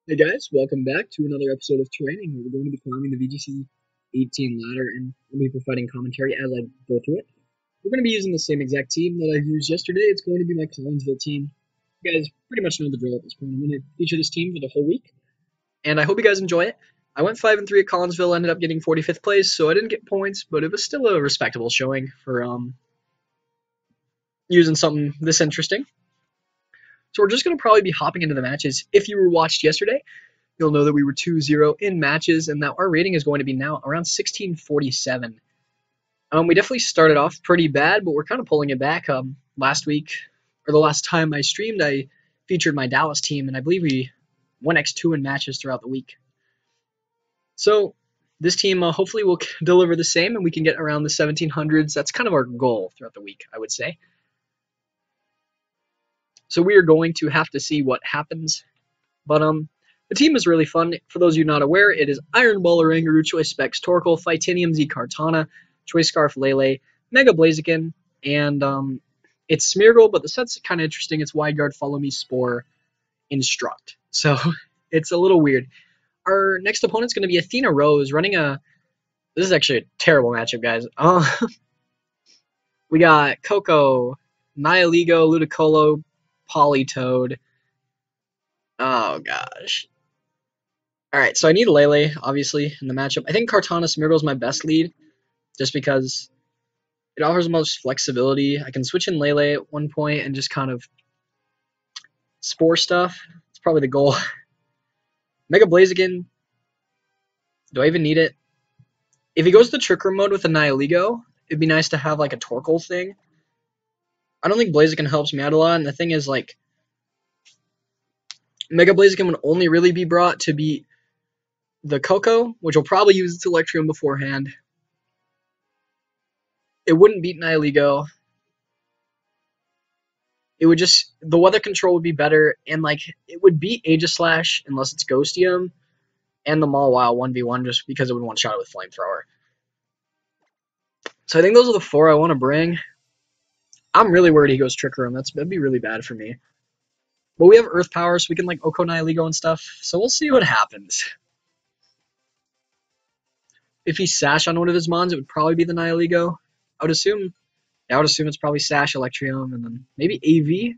Hey guys, welcome back to another episode of Training. We're going to be climbing the VGC 18 ladder and I'll be providing commentary as I go through it. We're going to be using the same exact team that I used yesterday. It's going to be my Collinsville team. You guys pretty much know the drill at this point. I'm going to feature this team for the whole week, and I hope you guys enjoy it. I went 5-3 at Collinsville, ended up getting 45th place, so I didn't get points, but it was still a respectable showing for using something this interesting. So we're just going to probably be hopping into the matches. If you were watched yesterday, you'll know that we were 2-0 in matches and that our rating is going to be now around 1647. We definitely started off pretty bad, but we're kind of pulling it back. Last week, or the last time I streamed, I featured my Dallas team, and I believe we 1x2 in matches throughout the week. So this team hopefully will deliver the same, and we can get around the 1700s. That's kind of our goal throughout the week, I would say. So we are going to have to see what happens. But the team is really fun. For those of you not aware, it is Iron Ball, Oranguru, Choice Specs, Torkoal, Titanium Z, Kartana, Choice Scarf, Lele, Mega Blaziken, and it's Smeargle, but the set's kind of interesting. It's Wide Guard, Follow Me, Spore, Instruct. So it's a little weird. Our next opponent's going to be Athena Rose, running a... This is actually a terrible matchup, guys. We got Coco, Nihilego, Ludicolo, Politoed. Oh, gosh. Alright, so I need Lele, obviously, in the matchup. I think Kartana Smeargle is my best lead, just because it offers the most flexibility. I can switch in Lele at one point and just kind of Spore stuff. It's probably the goal. Mega Blaziken. Do I even need it? If he goes to Trick Room mode with a Nihilego, it'd be nice to have like a Torkoal thing. I don't think Blaziken helps me out a lot, and the thing is, like, Mega Blaziken would only really be brought to beat the Coco, which will probably use its Electrium beforehand. It wouldn't beat Nihilego. It would just, the weather control would be better, and like it would beat Aegislash unless it's Ghostium, and the Mawile 1v1 just because it would one-shot it with Flamethrower. So I think those are the four I want to bring. I'm really worried he goes Trick Room. That'd be really bad for me. But we have Earth Power, so we can like Oko Nihilego and stuff, so we'll see what happens. If he Sash on one of his Mons, it would probably be the Nihilego. I would assume it's probably Sash, Electrium, and then maybe AV.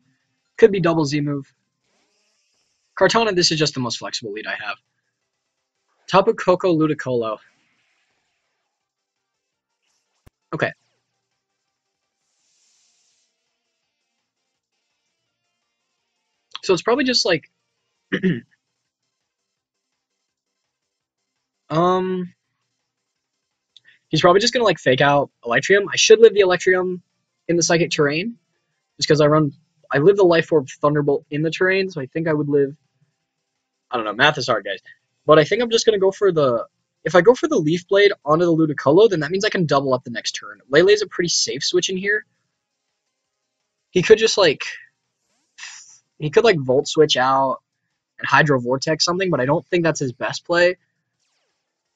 Could be double Z move. Kartana, this is just the most flexible lead I have. Tapu Koko Ludicolo. Okay. So it's probably just like he's probably just gonna like fake out Electrium. I should live the Electrium in the Psychic terrain. Just because I live the Life Orb Thunderbolt in the terrain, so I think I would live, I don't know, math is hard, guys. But I think I'm just gonna go for the, if I go for the Leaf Blade onto the Ludicolo, then that means I can double up the next turn. Lele's a pretty safe switch in here. He could just like, he could like Volt Switch out and Hydro Vortex something, but I don't think that's his best play.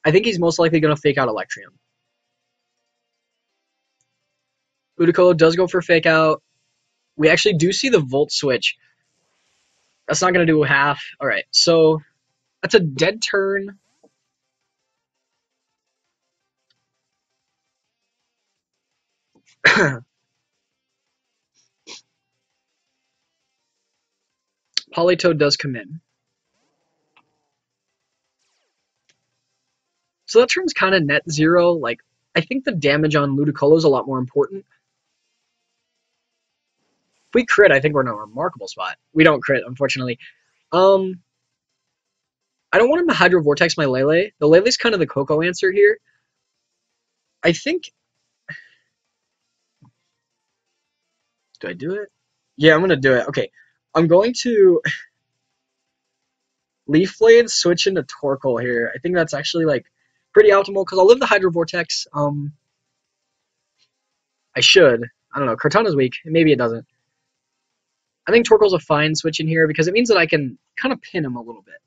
I think he's most likely gonna fake out Electrium. Ludicolo does go for fake out. We actually do see the Volt Switch. That's not going to do half. Alright, so that's a dead turn. Politoed does come in. So that turn's kind of net zero. Like, I think the damage on Ludicolo is a lot more important. If we crit, I think we're in a remarkable spot. We don't crit, unfortunately. I don't want him to Hydro Vortex my Lele. The Lele's kind of the Coco answer here. I think... Do I do it? Yeah, I'm going to do it. Okay. I'm going to Leaf Blade switch into Torkoal here. I think that's actually, like, pretty optimal, because I'll live the Hydro Vortex. I should. I don't know. Kartana's weak. Maybe it doesn't. I think Torkoal's a fine switch in here, because it means that I can kind of pin him a little bit.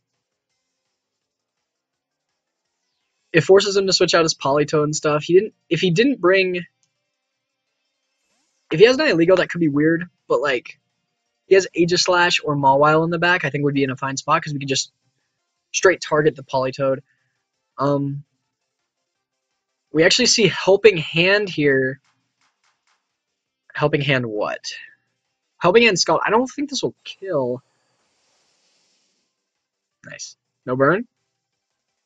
It forces him to switch out his Politoed and stuff. If he didn't bring... If he has Nihilego, that could be weird, but, like, he has Aegislash or Mawile in the back, I think would be in a fine spot, because we could just straight target the Politoed. We actually see Helping Hand here. Helping Hand what? Helping Hand Scald. I don't think this will kill. Nice. No burn?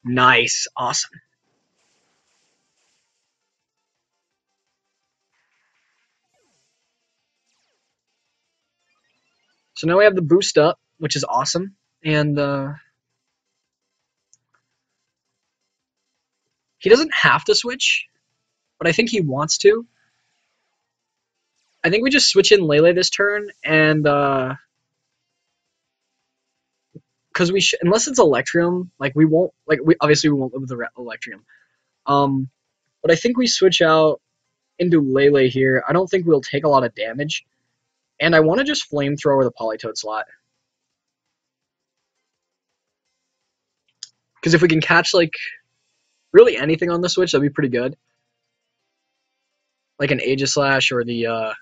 Nice. Awesome. So now we have the boost up, which is awesome. And he doesn't have to switch, but I think he wants to. I think we just switch in Lele this turn, and because unless it's Electrium, like we won't, like we obviously we won't live with the Electrium. But I think we switch out into Lele here. I don't think we'll take a lot of damage, and I want to just Flamethrower the Politoed slot. Because if we can catch like really anything on the switch, that'd be pretty good. Like an Aegislash or the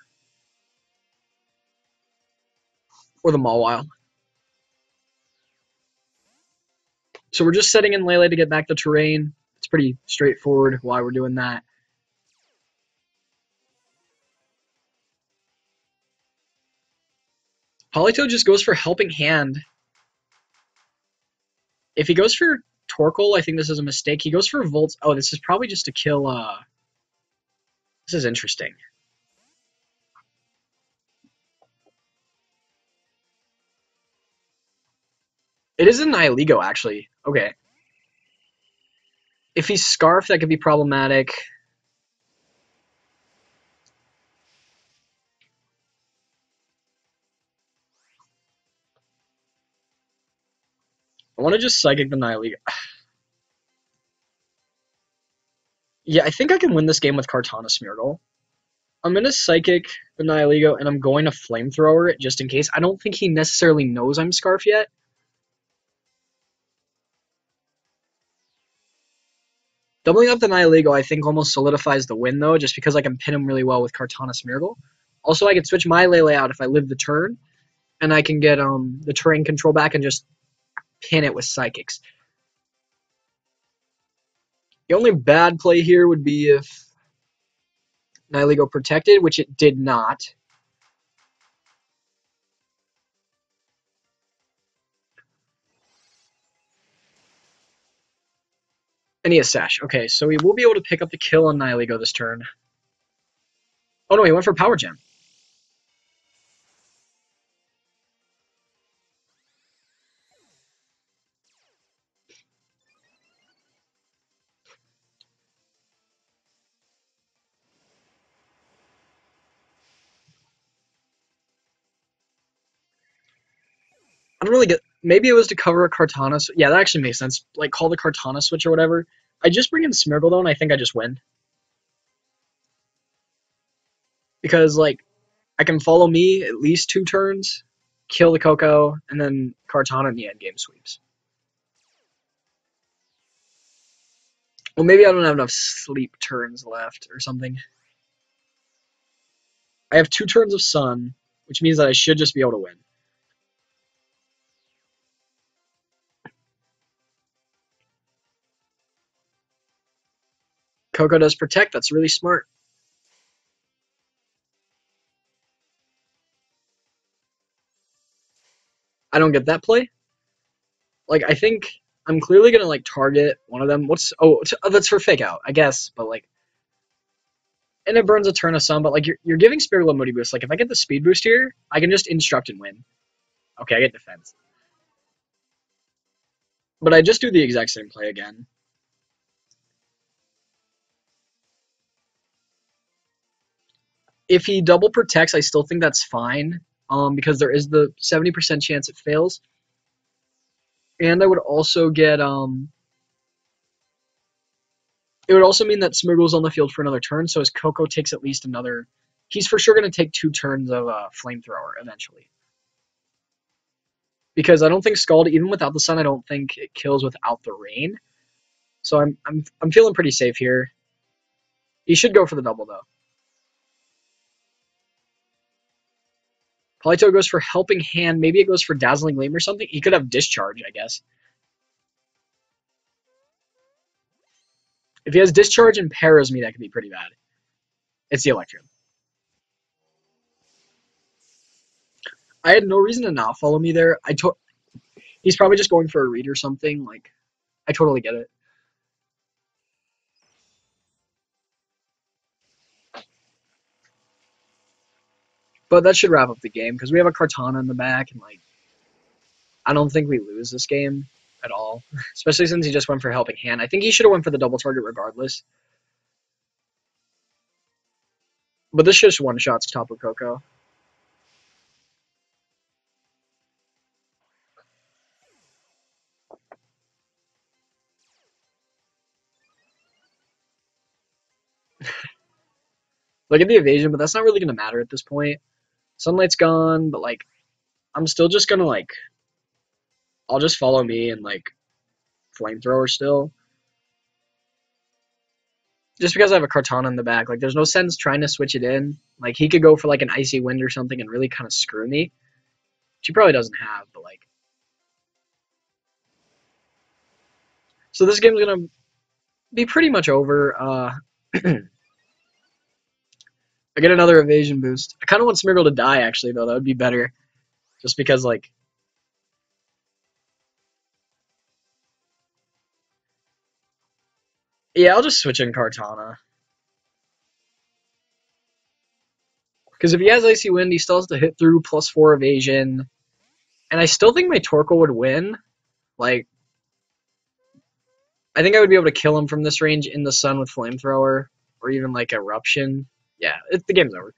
Mawile. So we're just setting in Lele to get back the terrain. It's pretty straightforward why we're doing that. Politoed just goes for Helping Hand. If he goes for Torkoal, I think this is a mistake. He goes for Volts. Oh, this is probably just to kill. This is interesting. It is a Nihilego, actually. Okay. If he's Scarf, that could be problematic. I want to just Psychic the Nihilego. Yeah, I think I can win this game with Kartana Smeargle. I'm going to Psychic the Nihilego, and I'm going to Flamethrower it just in case. I don't think he necessarily knows I'm Scarf yet. Doubling up the Nihilego, I think, almost solidifies the win, though, just because I can pin him really well with Kartana Smeargle. Also, I can switch my Lele out if I live the turn, and I can get the terrain control back and just pin it with Psychics. The only bad play here would be if Nihilego protected, which it did not. And he has Sash. Okay, so we will be able to pick up the kill on Nihilego this turn. Oh no, he went for Power Gem. I don't really get. Maybe it was to cover a Kartana. Yeah, that actually makes sense. Like, call the Kartana switch or whatever. I just bring in Smeargle, though, and I think I just win. Because, like, I can follow me at least 2 turns, kill the Koko, and then Kartana in the endgame sweeps. Well, maybe I don't have enough sleep turns left or something. I have 2 turns of Sun, which means that I should just be able to win. Koko does protect. That's really smart. I don't get that play. Like, I think I'm clearly gonna like target one of them. That's for fake out, I guess. But like, and it burns a turn of Sun. But like, you're giving Spirit Moody boost. Like, if I get the speed boost here, I can just instruct and win. Okay, I get defense. But I just do the exact same play again. If he double protects, I still think that's fine. Because there is the 70% chance it fails. And I would also get it would also mean that Smeargle's on the field for another turn, so his Koko takes at least another. He's for sure going to take 2 turns of Flamethrower eventually. Because I don't think Scald, even without the Sun, I don't think it kills without the Rain. So I'm feeling pretty safe here. He should go for the double though. Politoed goes for Helping Hand. Maybe it goes for Dazzling Gleam or something. He could have Discharge, I guess. If he has Discharge and Paras me, that could be pretty bad. It's the Electrium. I had no reason to not follow me there. He's probably just going for a read or something. Like, I totally get it. But that should wrap up the game because we have a Kartana in the back, and like, I don't think we lose this game at all. Especially since he just went for Helping Hand. I think he should have went for the double target regardless. But this just one shots Tapu Koko. Look at the evasion, but that's not really gonna matter at this point. Sunlight's gone, but like, I'm still just gonna like, I'll just follow me and like Flamethrower still. Just because I have a Kartana in the back, like there's no sense trying to switch it in. Like he could go for like an Icy Wind or something and really kind of screw me. Which he probably doesn't have, but like. So this game's gonna be pretty much over. I get another evasion boost. I kind of want Smeargle to die actually though. That would be better. Just because like. Yeah, I'll just switch in Kartana. Because if he has Icy Wind, he still has to hit through +4 evasion. And I still think my Torkoal would win. Like, I think I would be able to kill him from this range in the sun with Flamethrower. Or even like Eruption. Yeah, the game's over.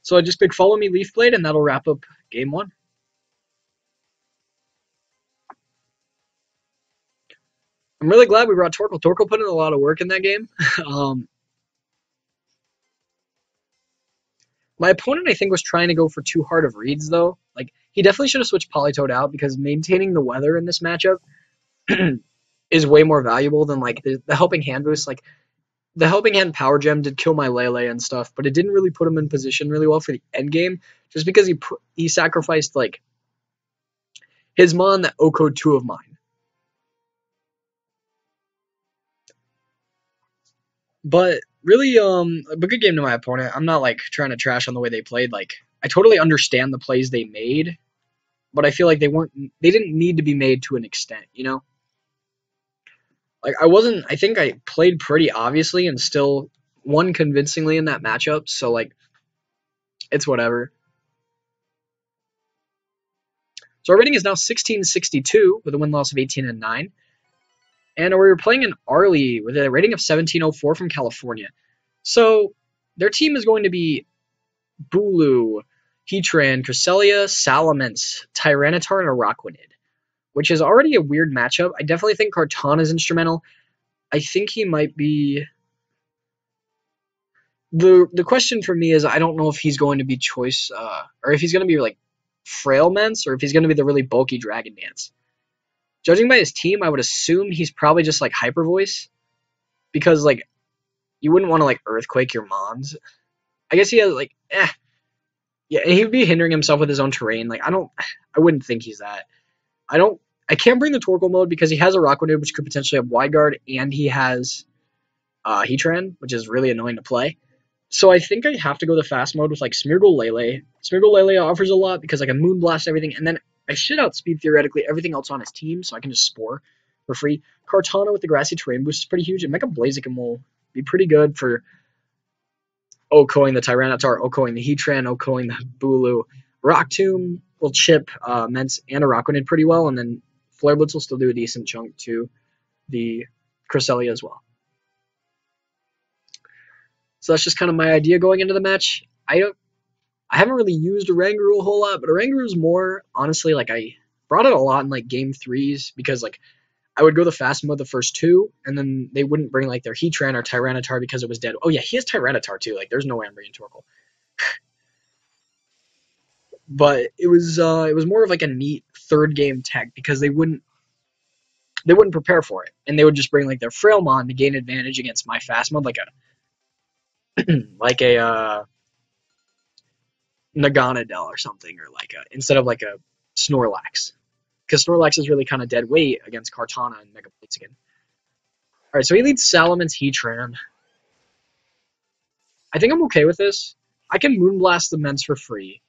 So I just click Follow Me Leaf Blade, and that'll wrap up game 1. I'm really glad we brought Torkoal. Torkoal put in a lot of work in that game. My opponent, I think, was trying to go for too hard of reads, though. Like, he definitely should have switched Politoed out because maintaining the weather in this matchup is way more valuable than, like, the Helping Hand boost. Like, the Helping Hand Power Gem did kill my Lele and stuff, but it didn't really put him in position really well for the end game just because he sacrificed, like, his Mon that OHKO'd 2 of mine. But really, a good game to my opponent. I'm not like trying to trash on the way they played. Like, I totally understand the plays they made, but I feel like they didn't need to be made to an extent, you know? Like I think I played pretty obviously and still won convincingly in that matchup, so like it's whatever. So our rating is now 1662 with a win-loss of 18-9. And we were playing an Arlie with a rating of 1704 from California. So their team is going to be Bulu, Heatran, Cresselia, Salamence, Tyranitar, and Araquanid, which is already a weird matchup. I definitely think Kartana is instrumental. I think he might be... The question for me is I don't know if he's going to be choice, or if he's going to be like Frailments, or if he's going to be the really bulky Dragon Dance. Judging by his team, I would assume he's probably just like Hyper Voice, because like you wouldn't want to like Earthquake your Mons. I guess he has like yeah, and he would be hindering himself with his own terrain. Like I wouldn't think he's that. I can't bring the Torkoal mode because he has a Araquanid, which could potentially have Wide Guard, and he has Heatran, which is really annoying to play. So I think I have to go the fast mode with like Smeargle Lele. Smeargle Lele offers a lot because I can Moonblast everything, and then I should outspeed theoretically everything else on his team, so I can just Spore for free. Kartana with the Grassy Terrain boost is pretty huge, and Mecha Blaziken will be pretty good for OHKOing the Tyranitar, OHKOing the Heatran, OHKOing the Bulu. Rock Tomb will chip Mence and Araquanid pretty well, and then Flare Blitz will still do a decent chunk to the Cresselia as well. So that's just kind of my idea going into the match. I haven't really used Oranguru a whole lot, but Oranguru's more, honestly, like I brought it a lot in like game 3s because like I would go the fast mode the first 2, and then they wouldn't bring like their Heatran or Tyranitar because it was dead. Oh yeah, he has Tyranitar too. Like there's no way I'm bringing Torkoal. But it was more of like a neat third game tech because they wouldn't prepare for it, and they would just bring like their Frailmon to gain advantage against my fast mode, like a like a Naganadel or something, or like a instead of like a Snorlax. Because Snorlax is really kind of dead weight against Kartana and Mega Blaziken. Alright, so he leads Salamence Heatran. I think I'm okay with this. I can Moonblast the Ments for free.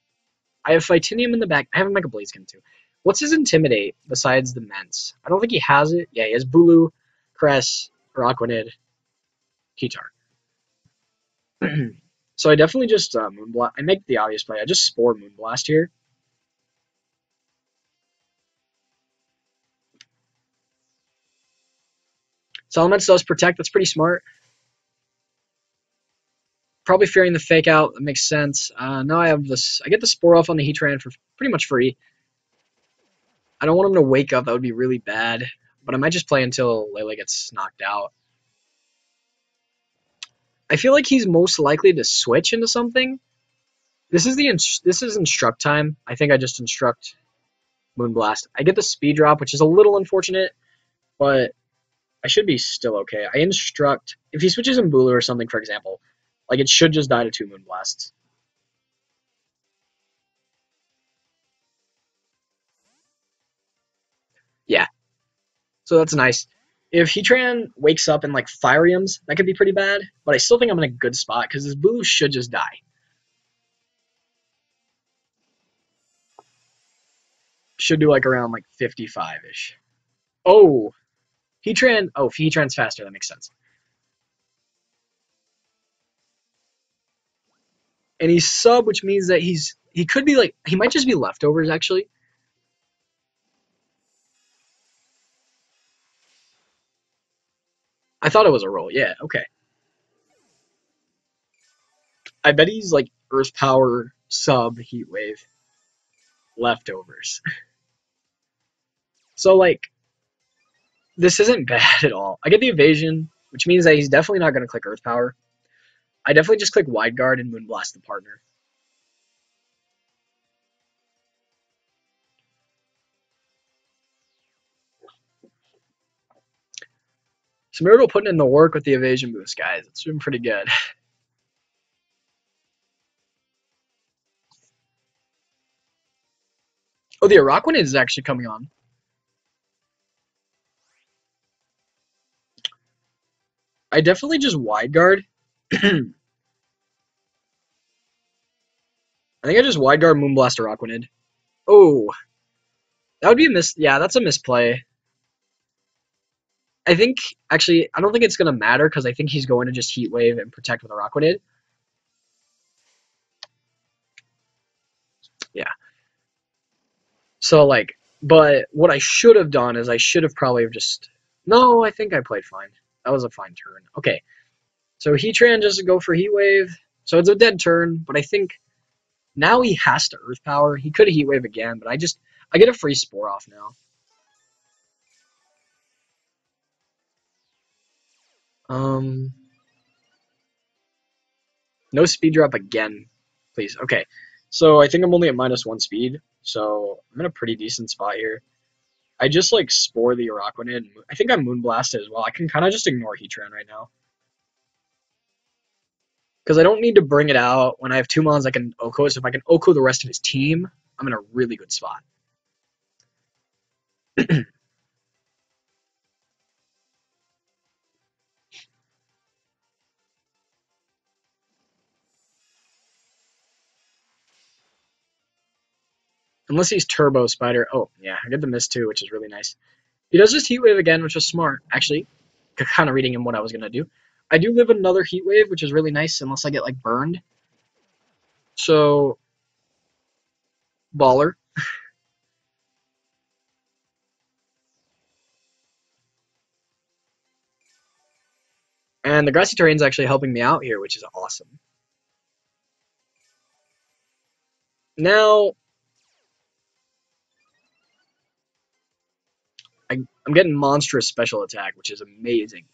I have Phytinium in the back. I have a Mega Blaziken too. What's his Intimidate besides the Ments? I don't think he has it. Yeah, he has Bulu, Cress, Araquanid, Kitar. So I definitely just Moonblast. I make the obvious play. I just Spore Moonblast here. Salamence does protect. That's pretty smart. Probably fearing the fake out. That makes sense. Now I have this. I get the Spore off on the Heatran for pretty much free. I don't want him to wake up. That would be really bad. But I might just play until Lele gets knocked out. I feel like he's most likely to switch into something. This is Instruct time. I think I just Instruct Moonblast. I get the Speed Drop, which is a little unfortunate, but I should be still okay. I Instruct. If he switches in Bulu or something, for example, like it should just die to 2 Moonblasts. Yeah, so that's nice. If Heatran wakes up and like Firiums, that could be pretty bad, but I still think I'm in a good spot because this Bulu should just die. Should do like around like 55-ish. Oh, Heatran. Oh, if Heatran's faster, that makes sense. And he's sub, which means that he could be like he might just be leftovers actually. I thought it was a roll. Yeah, okay. I bet he's like Earth Power sub Heat Wave leftovers. So like this isn't bad at all. I get the evasion, which means that he's definitely not going to click Earth Power. I definitely just click Wide Guard and Moonblast the partner. Smeargle putting in the work with the evasion boost, guys. It's been pretty good. Oh, the Araquanid is actually coming on. I definitely just Wide Guard. I think I just Wide Guard Moonblast Araquanid. Oh, that would be a miss. Yeah, that's a misplay. I think, actually, I don't think it's going to matter because I think he's going to just Heat Wave and protect with Araquanid. Yeah. So, like, but what I should have done is I should have probably just... No, I think I played fine. That was a fine turn. Okay. So Heatran just go for Heat Wave. So it's a dead turn, but I think now he has to Earth Power. He could Heat Wave again, but I get a free Spore off now. Um, no speed drop again, please. Okay. So I think I'm only at -1 speed, so I'm in a pretty decent spot here. I just like Spore the Araquanid. I think I'm Moonblasted as well. I can kind of just ignore Heatran right now. Because I don't need to bring it out when I have 2 mons I can Oko. So if I can Oko the rest of his team, I'm in a really good spot. Unless he's Turbo Spider. Oh, yeah, I get the miss too, which is really nice. He does just Heat Wave again, which is smart, actually. Kind of reading him what I was going to do. I do live another Heat Wave, which is really nice, unless I get, like, burned. So, baller. And the Grassy Terrain's actually helping me out here, which is awesome. Now, I'm getting monstrous special attack, which is amazing.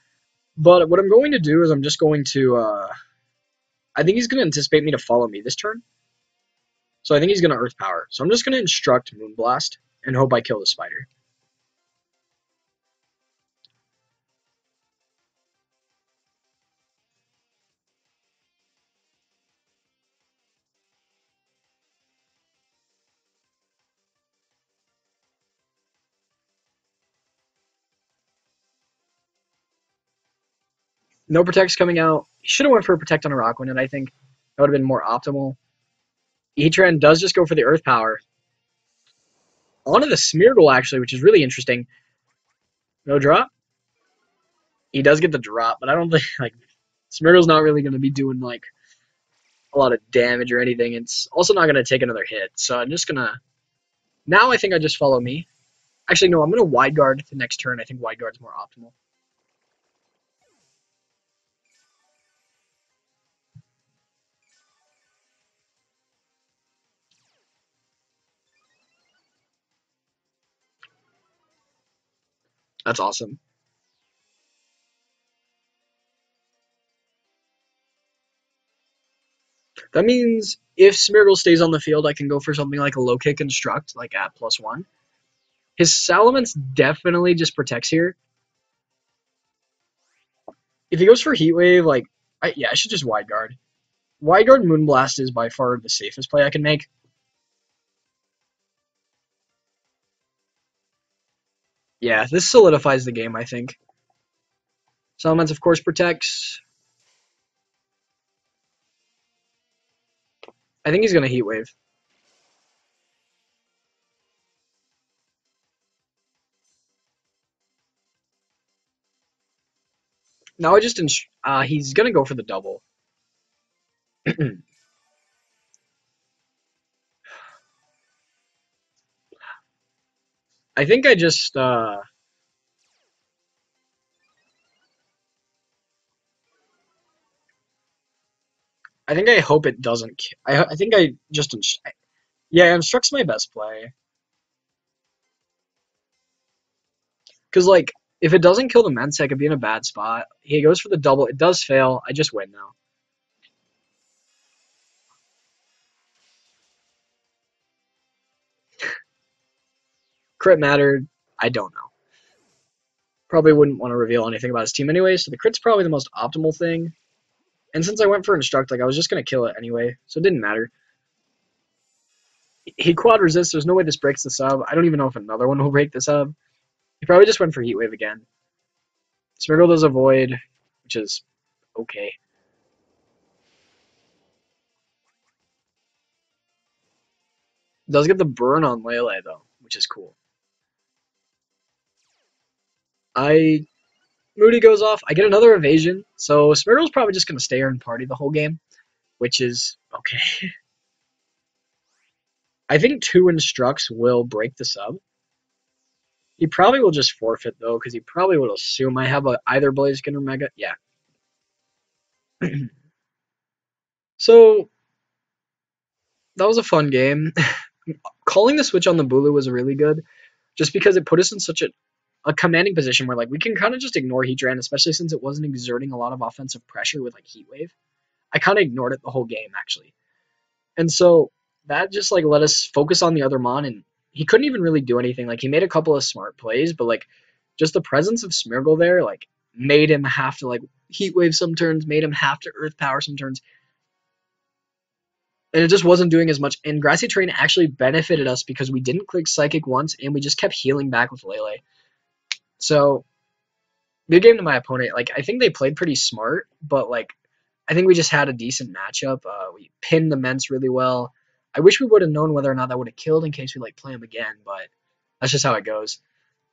But what I'm going to do is I'm just going to, I think he's going to anticipate me to follow me this turn. So I think he's going to Earth Power. So I'm just going to instruct Moonblast and hope I kill the spider. No Protect's coming out. He should have went for a Protect on a Rock Winded, I think. That would have been more optimal. Heatran does just go for the Earth Power. Onto the Smeargle, actually, which is really interesting. No drop? He does get the drop, but I don't think, like, Smeargle's not really going to be doing, like, a lot of damage or anything. It's also not going to take another hit, so I'm just going to... Now I think I just follow me. Actually, no, I'm going to Wide Guard the next turn. I think Wide Guard's more optimal. That's awesome. That means if Smeargle stays on the field, I can go for something like a Low Kick Construct, like at +1. His Salamence definitely just protects here. If he goes for Heat Wave, like, yeah, I should just Wide Guard. Wide Guard Moonblast is by far the safest play I can make. Yeah, this solidifies the game, I think. Salamence, of course, protects. I think he's going to Heat Wave. Now I just... he's going to go for the double. I think I just... I think I hope it doesn't... I think I just... Yeah, Instruct's my best play. Because, like, if it doesn't kill the Mence, I could be in a bad spot. He goes for the double. It does fail. I just win now. Crit mattered. I don't know. Probably wouldn't want to reveal anything about his team anyway, so the crit's probably the most optimal thing. And since I went for Instruct, like, I was just going to kill it anyway, so it didn't matter. He quad resists. There's no way this breaks the sub. I don't even know if another one will break the sub. He probably just went for Heat Wave again. Smeargle does avoid, which is okay. Does get the burn on Lele, though, which is cool. Moody goes off. I get another evasion, so Smeargle's probably just going to stay here and party the whole game, which is okay. I think 2 Instructs will break the sub. He probably will just forfeit, though, because he probably will assume I have either Blaziken or Mega. Yeah. So, that was a fun game. Calling the switch on the Bulu was really good, just because it put us in such a commanding position where, like, we can kind of just ignore Heatran, especially since it wasn't exerting a lot of offensive pressure with, like, Heat Wave. I kind of ignored it the whole game, actually. And so, that just, like, let us focus on the other Mon, and he couldn't even really do anything. Like, he made a couple of smart plays, but, like, just the presence of Smeargle there, like, made him have to, like, Heat Wave some turns, made him have to Earth Power some turns. And it just wasn't doing as much. And Grassy Terrain actually benefited us because we didn't click Psychic once, and we just kept healing back with Lele. So, good game to my opponent. Like, I think they played pretty smart, but, like, I think we just had a decent matchup. We pinned the Mence really well. I wish we would have known whether or not that would have killed in case we, like, play him again, but that's just how it goes.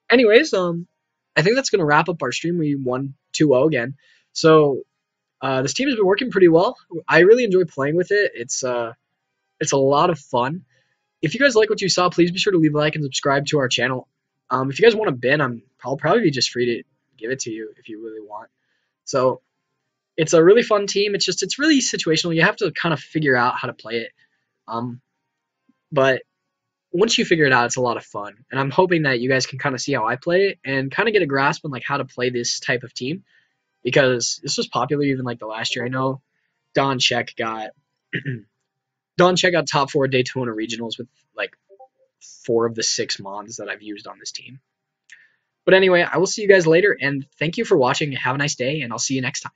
Anyways, I think that's going to wrap up our stream. We won 2-0 again. So, this team has been working pretty well. I really enjoy playing with it. It's a lot of fun. If you guys like what you saw, please be sure to leave a like and subscribe to our channel. If you guys want a bin, I'll probably be just free to give it to you if you really want. So it's a really fun team. It's really situational. You have to kind of figure out how to play it. But once you figure it out, it's a lot of fun. And I'm hoping that you guys can kind of see how I play it and kind of get a grasp on, like, how to play this type of team, because this was popular even, like, the last year. I know Don Check got top 4 Daytona regionals with, like, 4 of the 6 mons that I've used on this team. But anyway, I will see you guys later, and thank you for watching. Have a nice day, and I'll see you next time.